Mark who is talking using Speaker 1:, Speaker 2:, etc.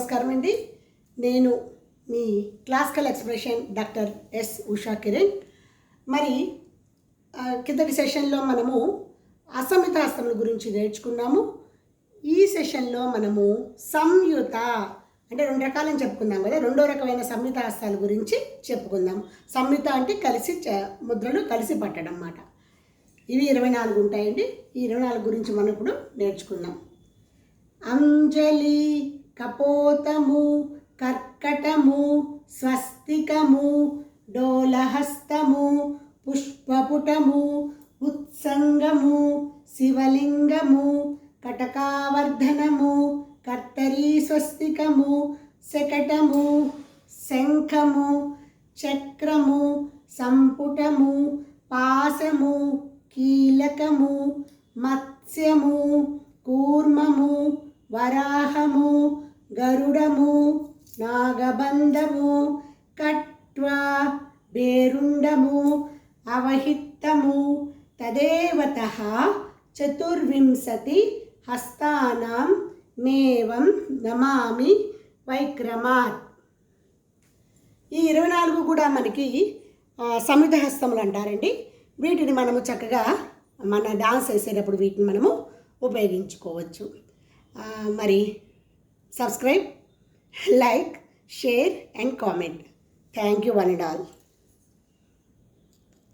Speaker 1: నమస్కారం అండి. నేను మీ classical expression doctor S Usha Kiran. మరి కిందటి సెషన్లో మనము అసమిత హస్తముల గురించి నేర్చుకున్నాము. ఈ సెషన్లో మనము సంయుత అంటే రెండు రకాలని చెప్పుకుందాం కదా, రెండో రకమైన సంయుత హస్తాల గురించి చెప్పుకుందాం. సంయుత అంటే కలిసి ముద్రలు కలిసి పట్టడం అన్నమాట. ఇవి 24 ఉంటాయండి. ఈ 24 గురించి మనం ఇప్పుడు నేర్చుకుందాం. అంజలి, కపోతము, కర్కటము, స్వస్తికము, డోలహస్తము, పుష్పపుటము, ఉత్సంగము, శివలింగము, కటకావర్ధనము, కర్తరీ స్వస్తికము, శకటము, శంఖము, చక్రము, సంపుటము, పాశము, కీలకము, మత్స్యము, కూర్మము, వరాహము, గరుడము, నాగబంధము, కట్వ, బేరుండము, అవహిత్తము, తదేవతః చతుర్వింశతి హస్తానాం మేవం నమామి వైక్రమాత్. ఈ 24 కూడా మనకి సంయుత హస్తములు అంటారండి. వీటిని మనము చక్కగా మన డాన్స్ వేసేటప్పుడు వీటిని మనము ఉపయోగించుకోవచ్చు. మరి subscribe, like, share and comment. Thank you one and all.